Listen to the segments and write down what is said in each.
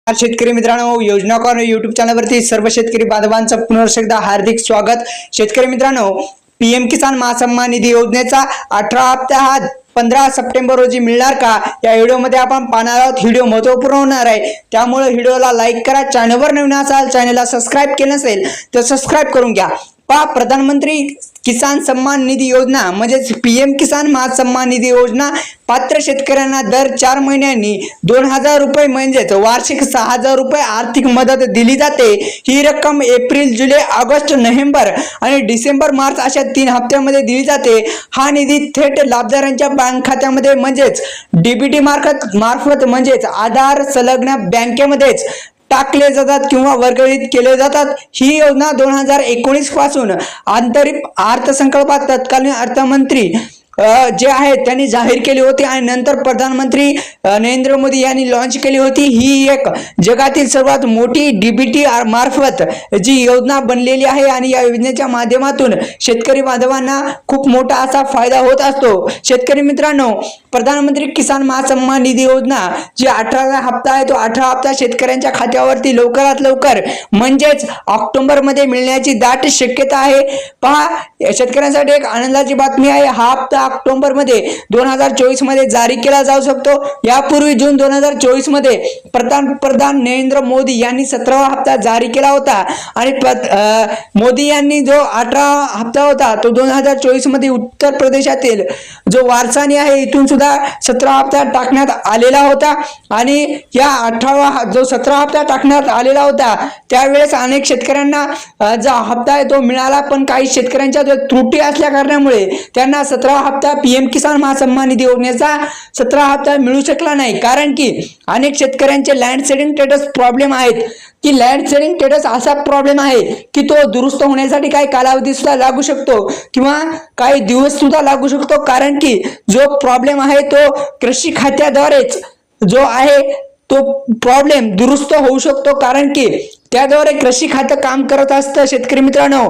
शेतकरी मित्रांनो, योजना कॉर्नर युट्यूब चॅनलवरती सर्व शेतकरी बांधवांचं पुनर्ष एकदा हार्दिक स्वागत। शेतकरी मित्रांनो, पीएम किसान महासन्मान निधी योजनेचा 18 हप्ता हा 15 सप्टेंबर रोजी मिळणार का, या व्हिडिओमध्ये आपण पाहणार आहोत। व्हिडिओ महत्त्वपूर्ण होणार आहे, त्यामुळे व्हिडिओला लाईक करा। चॅनलवर नवीन असाल, चॅनलला सबस्क्राइब केलं नसेल तर सबस्क्राइब करून घ्या। प्रधानमंत्री किसान सम्मान निधी योजना म्हणजे पीएम किसान महासन्मान निधी योजना पात्र शेतकऱ्यांना दर 4 महिन्यांनी 2000 रुपये म्हणजेच वार्षिक 6000 रुपये आर्थिक मदत दिली जाते। ही रक्कम एप्रिल, जुलै, ऑगस्ट, नोव्हेंबर आणि डिसेंबर, मार्च अशा 3 हप्त्यांमध्ये दिली जाते। हा निधी थेट लाभधारकांच्या बँक खात्यामध्ये म्हणजेच डीबीटी मार्फत म्हणजेच आधार संलग्न बँकेमध्येच टाकले जातात किंवा वर्गीकृत केले जातात। ही योजना 2019 पासून आंतरिक अर्थसंकल्पात तत्कालीन अर्थमंत्री जे आहेत त्यांनी जाहीर केली होती आणि नंतर प्रधानमंत्री नरेंद्र मोदी यांनी लॉन्च केली होती। ही एक जगातील सर्वात मोठी डीबीटी मार्फत जी योजना बनलेली आहे आणि या योजनेच्या माध्यमातून शेतकरी बांधवांना खूप मोठा असा फायदा होत असतो। शेतकरी मित्रांनो, प्रधानमंत्री किसान महासन्मान निधी योजना जी 18 हप्ता आहे तो 18 हप्ता शेतकऱ्यांच्या खात्यावरती लवकरात लवकर म्हणजेच ऑक्टोबर मध्ये मिळण्याची दाट शक्यता आहे। पहा, शेतकऱ्यांसाठी एक आनंदाची बातमी आहे। हा हप्ता ऑक्टोबर मध्ये 2024 मध्ये जारी केला जाऊ शकतो। यापूर्वी जून 2024 मध्ये पंतप्रधान नरेंद्र मोदी यांनी 17वा हप्ता जारी केला होता आणि मोदी यांनी जो 18 हप्ता होता तो 2024 मध्ये उत्तर प्रदेशातील जो वारसानी आहे इथून सुद्धा 17 हप्ता टाकण्यात आलेला होता आणि या 18वा जो 17 हप्ता टाकण्यात आलेला होता त्यावेळेस अनेक शेतकऱ्यांना जो हप्ता आहे तो मिळाला, पण काही शेतकऱ्यांच्या त्रुटी असल्या कारणामुळे त्यांना 17 हप्ता पीएम किसान महासन्मान निधी योजनेचा 17 हप्ता मिळू शकला नाही। कारण की अनेक शेतकऱ्यांचे लँड सेडिंग स्टेटस प्रॉब्लेम आहेत की लँड सेडिंग स्टेटस असा प्रॉब्लेम आहे की तो दुरुस्त होण्यासाठी काही कालावधी सुद्धा लागू शकतो किंवा काही दिवस सुद्धा लागू शकतो। कारण की जो प्रॉब्लेम आहे तो कृषी खात्याद्वारेच जो आहे तो प्रॉब्लेम दुरुस्त होऊ शकतो, कारण की त्याद्वारे कृषी खातं काम करत असतं। शेतकरी मित्रांनो,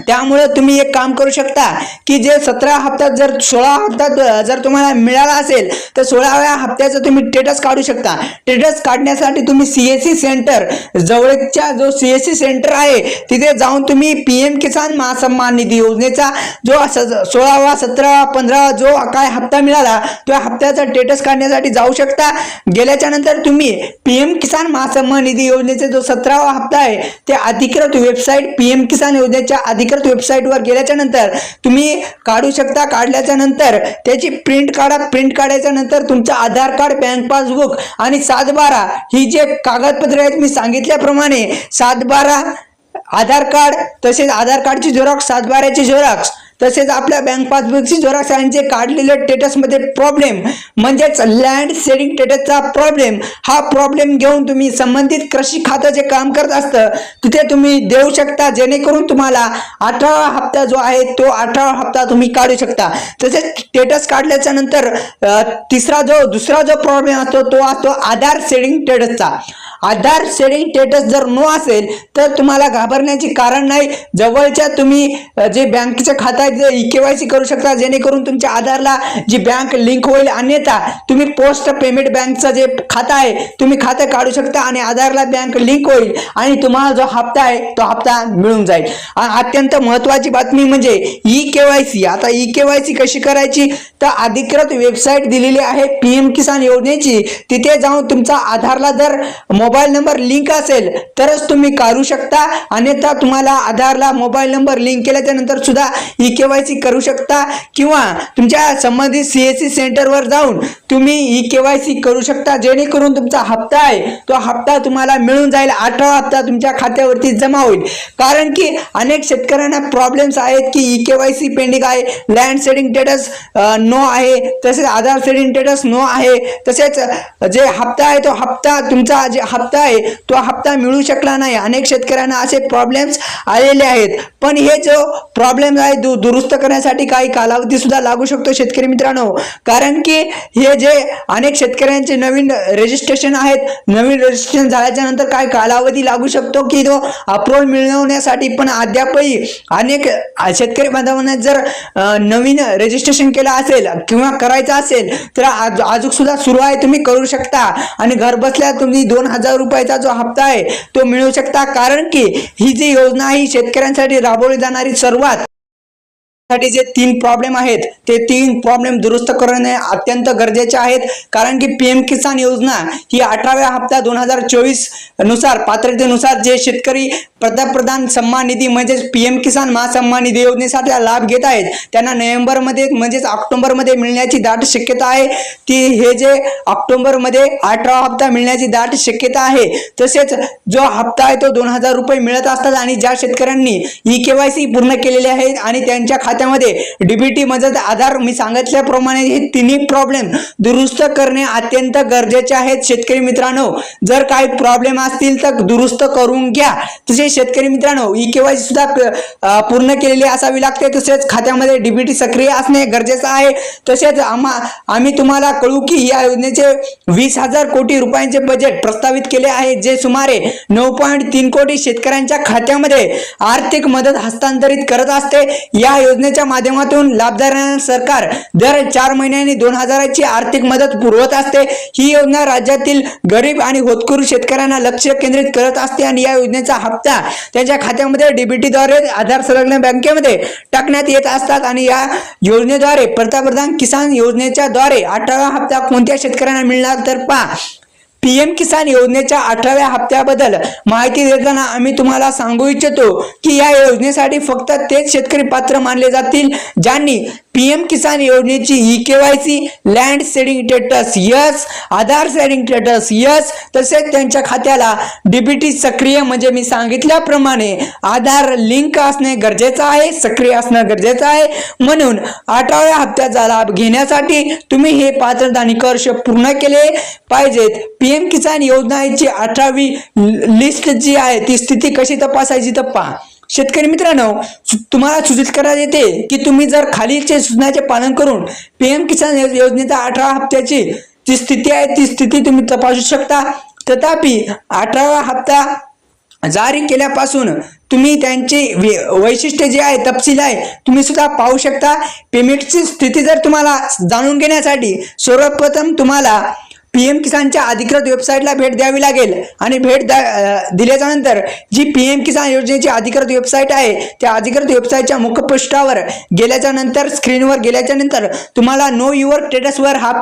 त्यामुळे तुम्ही एक काम करू शकता की जे 17 हप्त्यात जर 16 हप्त्यात जर तुम्हाला मिळाला असेल तर 16व्या हप्त्याचं तुम्ही स्टेटस काढू शकता। स्टेटस काढण्यासाठी तुम्ही सीएससी सेंटर जवळच्या जो सीएससी सेंटर आहे तिथे जाऊन तुम्ही पीएम किसान महासन्मान निधी योजनेचा जो 16वा 17वा 15वा जो काय हप्ता मिळाला त्या हप्त्याचा स्टेटस काढण्यासाठी जाऊ शकता। गेल्याच्या नंतर तुम्ही पीएम किसान महासन्मान निधी योजनेचे जो 17वा हप्ता आहे ते अधिकृत वेबसाईट पीएम किसान योजनेच्या अधिकृत वेबसाईटवर गेल्याच्या नंतर तुम्ही काढू शकता। काढल्याच्या नंतर त्याची प्रिंट काढा। प्रिंट काढायच्या नंतर तुमचं आधार कार्ड, बँक पासबुक आणि 712 ही जे कागदपत्रे आहेत मी सांगितल्याप्रमाणे 712 आधार कार्ड, तसेच आधार कार्डची झेरॉक्स, 712ची झेरॉक्स, तसेच आपल्या बँक पासबुकची झेरॉक्स आणि जे काढलेले स्टेटस मध्ये प्रॉब्लेम म्हणजेच लँड सेडिंग स्टेटसचा प्रॉब्लेम, हा प्रॉब्लेम घेऊन तुम्ही संबंधित कृषी खातं जे काम करत असतं तिथे तुम्ही देऊ शकता, जेणेकरून तुम्हाला 18 हप्ता जो आहे तो 18 हप्ता तुम्ही काढू शकता। तसेच स्टेटस काढल्याच्या नंतर दुसरा जो प्रॉब्लेम असतो तो असतो आधार सेडिंग स्टेटसचा। आधार सेडिंग स्टेटस जर नो असेल तर तुम्हाला घाबरण्याचे कारण नाही। जवळच्या तुम्ही जे बँकेचं खातं आहे ते केवायसी करू शकता, जेणेकरून तुमच्या आधारला जी बँक लिंक होईल। अन्यथा तुम्ही पोस्ट पेमेंट बँकचं जे खातं आहे तुम्ही खातं काढू शकता आणि आधारला बँक लिंक होईल आणि तुम्हाला जो हप्ता आहे तो हप्ता मिळून जाईल। अत्यंत महत्त्वाची बातमी म्हणजे ई केवायसी। आता ई केवायसी कशी करायची तर अधिकृत वेबसाईट दिलेली आहे पीएम किसान योजनेची, तिथे जाऊन तुमचा आधारला जर मोबाईल नंबर लिंक असेल तरच तुम्ही काढू शकता, अन्यथा तुम्हाला आधारला मोबाईल नंबर लिंक केल्याच्या नंतर सुद्धा ई केवायसी करू शकता किंवा तुमच्या संबंधित सीएससी सेंटरवर जाऊन तुम्ही ई केवायसी करू शकता, जेणेकरून तुमचा हप्ता आहे तो हप्ता तुम्हाला मिळून जाईल। 18 हप्ता तुमच्या खात्यावरती जमा होईल। कारण की अनेक शेतकऱ्यांना प्रॉब्लेम्स आहेत की ई केवायसी पेंडिंग आहे, लँड सेडिंग स्टेटस नो आहे, तसेच आधार सेडिंग स्टेटस नो आहे, तसेच जे हप्ता आहे तो हप्ता तुमचा जे हप्ता आहे तो हप्ता मिळू शकला नाही। अनेक शेतकऱ्यांना असे प्रॉब्लेम्स आलेले आहेत, पण हे जो प्रॉब्लेम आहे दुरुस्त करण्यासाठी काही कालावधी सुद्धा लागू शकतो। शेतकरी मित्रांनो, कारण की हे जे अनेक शेतकऱ्यांचे नवीन रजिस्ट्रेशन आहेत, नवीन रजिस्ट्रेशन झाल्याच्या नंतर काही कालावधी लागू शकतो की तो अप्रूव्हल मिळवण्यासाठी, पण अद्यापही अनेक शेतकरी बांधवांना जर नवीन रजिस्ट्रेशन केलं असेल किंवा करायचं असेल तर अजून सुद्धा सुरू आहे, तुम्ही करू शकता आणि घर बसल्या तुम्ही 2000 2000 रुपयाचा जो हप्ता आहे तो मिळू शकता, कारण की ही जी योजना ही शेतकऱ्यांसाठी राबवली जाणारी सर्वात साठी जे 3 प्रॉब्लेम आहेत ते 3 प्रॉब्लेम दुरुस्त करणे अत्यंत गरजेचे आहेत, कारण की पीएम किसान योजना ही 18व्या हप्ता 2024 नुसार पात्रतेनुसार जे शेतकरी पंतप्रधान सन्मान निधी म्हणजे पीएम किसान महासन्मान निधी योजनेसाठी लाभ घेत आहेत त्यांना नोव्हेंबर मध्ये म्हणजेच ऑक्टोबर मध्ये मिळण्याची दाट शक्यता आहे. ती हे जे ऑक्टोबर मध्ये 18वा हप्ता मिळण्याची दाट शक्यता आहे. तसेच जो हप्ता आहे तो 2000 रुपये मिळत असतात आणि ज्या शेतकऱ्यांनी ई-केवायसी पूर्ण केलेले आहे आणि त्यांच्या खात्यामध्ये डीबीटी मदत आधार मी सांगितल्याप्रमाणे हे तिन्ही प्रॉब्लेम दुरुस्त करणे अत्यंत गरजेचे आहेत. शेतकरी मित्रांनो, जर काही प्रॉब्लेम असतील तर दुरुस्त करून घ्या. तसेच शेतकरी मित्रांनो, ई-केवायसी सुद्धा पूर्ण केलेली असावी लागते. तसेच खात्यामध्ये डीबीटी सक्रिय असणे गरजेचं आहे. तसेच आम्ही तुम्हाला कळू की या योजनेचे 20,000 कोटी रुपयांचे बजेट प्रस्तावित केले आहे, जे सुमारे 9.3 कोटी शेतकऱ्यांच्या खात्यामध्ये आर्थिक मदत हस्तांतरित करत असते. या योजनेच्या माध्यमातून लाभधारकांना सरकार दर 4 महिन्यांनी 2,000ची आर्थिक मदत पुरवत असते. ही योजना राज्यातील गरीब आणि होतकरू शेतकऱ्यांना लक्ष केंद्रित करत असते आणि या योजनेचा हप्ता त्यांच्या खात्यामध्ये डीबीटीद्वारे आधार संलग्न बँकेमध्ये टाकण्यात येत असतात. आणि या योजनेद्वारे पंतप्रधान किसान योजनेच्या द्वारे 18वा हप्ता कोणत्या शेतकऱ्यांना मिळणार तर पहा. पीएम किसान योजनेच्या 18व्या हप्त्याबद्दल माहिती देताना आम्ही तुम्हाला सांगू इच्छितो की या योजनेसाठी फक्त तेच शेतकरी पात्र मानले जातील ज्यांनी पीएम किसान योजनेची ई-केवायसी, लँड सेडिंग स्टेटस यस, आधार सेडिंग स्टेटस यस, तसेच त्यांच्या खात्याला डीबीटी सक्रिय म्हणजे मी सांगितल्याप्रमाणे आधार लिंक असणे गरजेचं आहे, सक्रिय असणं गरजेचं आहे. म्हणून 18व्या हप्त्याचा लाभ घेण्यासाठी तुम्ही हे पात्रता निकष पूर्ण केले पाहिजेत. पीएम किसान योजनेची 18वी लिस्ट जी आहे ती स्थिती कशी तपासायची तर पहा. शेतकरी मित्रांनो, तुम्हाला सूचित करण्यात येते की तुम्ही जर खालीलचे सूचनाचे पालन करून पीएम किसान योजनेच्या 18 हप्त्याची जी स्थिती आहे ती स्थिती तुम्ही तपासू शकता. तथापि 18वा हप्ता जारी केल्यापासून तुम्ही त्यांची वैशिष्ट्ये जे आहे तपशील आहे तुम्ही सुद्धा पाहू शकता. पेमेंटची स्थिती जर तुम्हाला जाणून घेण्यासाठी सर्वप्रथम तुम्हाला पीएम किसानच्या अधिकृत वेबसाईटला भेट द्यावी लागेल आणि भेट दिल्याच्या नंतर जी पीएम किसान योजनेची अधिकृत वेबसाईट आहे त्या अधिकृत वेबसाईटच्या मुखपृष्ठावर गेल्याच्या नंतर स्क्रीनवर गेल्याच्या नंतर तुम्हाला नो युअर स्टेटसवर हा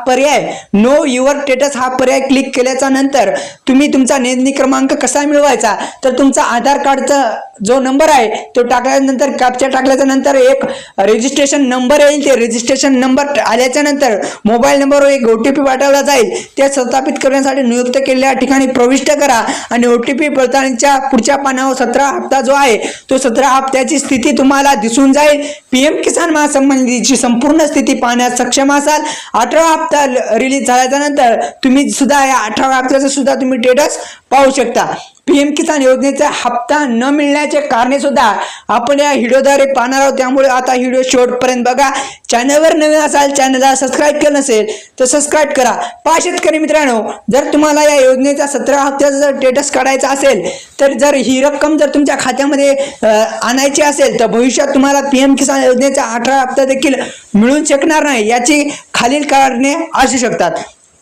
पर्याय क्लिक केल्याच्या नंतर तुम्ही तुमचा नोंदणी क्रमांक कसा मिळवायचा तर तुमचा आधार कार्डचा जो नंबर आहे तो टाकल्यानंतर कॅप्चा टाकल्याच्या नंतर एक रजिस्ट्रेशन नंबर येईल. ते रजिस्ट्रेशन नंबर आल्याच्या नंतर मोबाईल नंबरवर एक OTP पाठवला जाईल. ते सत्यापित करण्यासाठी नियुक्त केलेल्या ठिकाणी प्रविष्ट करा आणि OTP पडताळणीच्या पुढच्या पानावर 17 हप्ता जो आहे तो 17 हप्त्याची स्थिती तुम्हाला दिसून जाईल. पीएम किसान महासन्मान निधीची संपूर्ण स्थिती पाहण्यास सक्षम असाल. 18वा हप्ता रिलीज झाल्याच्या नंतर तुम्ही सुद्धा या 18व्या हप्त्याचा सुद्धा तुम्ही स्टेटस पाहू शकता. पीएम किसान योजनेचा हप्ता न मिळण्याचे कारणे सुद्धा आपण या व्हिडिओद्वारे पाहणार आहोत, त्यामुळे आता व्हिडिओ शेवटपर्यंत बघा. चॅनलवर नवीन असाल, चॅनलला सबस्क्राईब केलं नसेल तर सबस्क्राईब करा. पहा शेतकरी मित्रांनो, जर तुम्हाला या योजनेचा 17 हप्त्याचा जर स्टेटस काढायचा असेल तर जर ही रक्कम जर तुमच्या खात्यामध्ये आणायची असेल तर भविष्यात तुम्हाला पीएम किसान योजनेचा 18 हप्ता देखील मिळू शकणार नाही. याची खालील कारणे असू शकतात.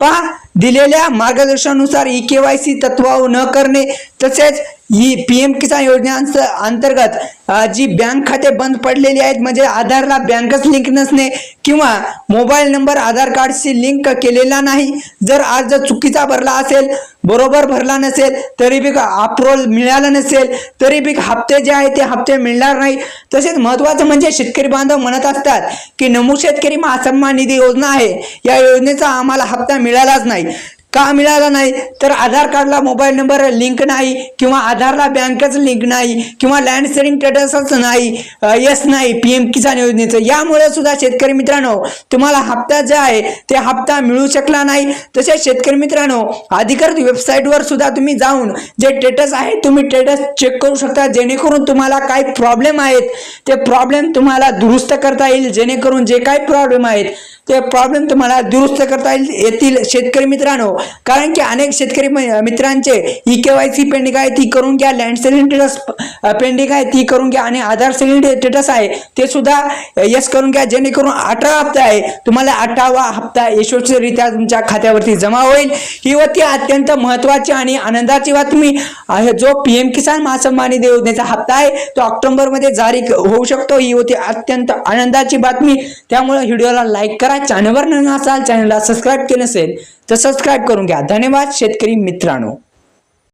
पहा, दिलेल्या मार्गदर्शनानुसार ई-केवायसी तत्वावर न करणे, तसेच ही पीएम किसान योजनेच्या अंतर्गत जी बँक खाते बंद पडलेली आहेत म्हणजे आधारला बँकच लिंक नसणे किंवा मोबाईल नंबर आधार कार्डशी लिंक केलेला नाही. जर अर्ज चुकीचा भरला असेल, बरोबर भरला नसेल तरी बी अप्रूव्हल मिळालं नसेल तरी बी हप्ते जे आहे ते हप्ते मिळणार नाही. तसेच महत्त्वाचं म्हणजे शेतकरी बांधव म्हणत असतात की नमूद शेतकरी महासन्मान निधी योजना आहे, या योजनेचा आम्हाला हप्ता मिळालाच नाही. का मिळाला नाही तर आधार कार्डला मोबाईल नंबर लिंक नाही किंवा आधारला बँकच लिंक नाही किंवा लँड सेडिंग स्टेटसच नाही, यस नाही पीएम किसान योजनेचं. यामुळे सुद्धा शेतकरी मित्रांनो तुम्हाला हप्ता जे आहे ते हप्ता मिळू शकला नाही. तसेच शेतकरी मित्रांनो, अधिकृत वेबसाईटवर सुद्धा तुम्ही जाऊन जे स्टेटस आहे तुम्ही स्टेटस चेक करू शकता, जेणेकरून तुम्हाला काही प्रॉब्लेम आहेत ते प्रॉब्लेम तुम्हाला दुरुस्त करता येईल. जेणेकरून जे काही प्रॉब्लेम आहेत ते प्रॉब्लेम तुम्हाला दुरुस्त करता येतील. शेतकरी मित्रांनो, कारण की अनेक शेतकरी मित्रांचे EKYC पेंडिंग आहे ती करून घ्या, लँड सेलिंग स्टेटस पेंडिंग आहे ती करून घ्या आणि आधार सेलिंग स्टेटस आहे ते सुद्धा यस करून घ्या, जेणेकरून 18 हप्ता आहे तुम्हाला 18वा हप्ता यशस्वीरित्या तुमच्या खात्यावरती जमा होईल। ही होती अत्यंत महत्त्वाची आणि आनंदाची बातमी आहे। जो PM किसान महासन्मान निधी योजनेचा हप्ता आहे तो ऑक्टोबर मध्ये जारी होऊ शकतो। ही होती अत्यंत आनंदाची बातमी। त्यामुळे व्हिडिओला लाईक करा, चॅनलवर नवीन असाल चॅनलला सबस्क्राईब केले नसेल तर सबस्क्राईब करून घ्या। धन्यवाद शेतकरी मित्रांनो।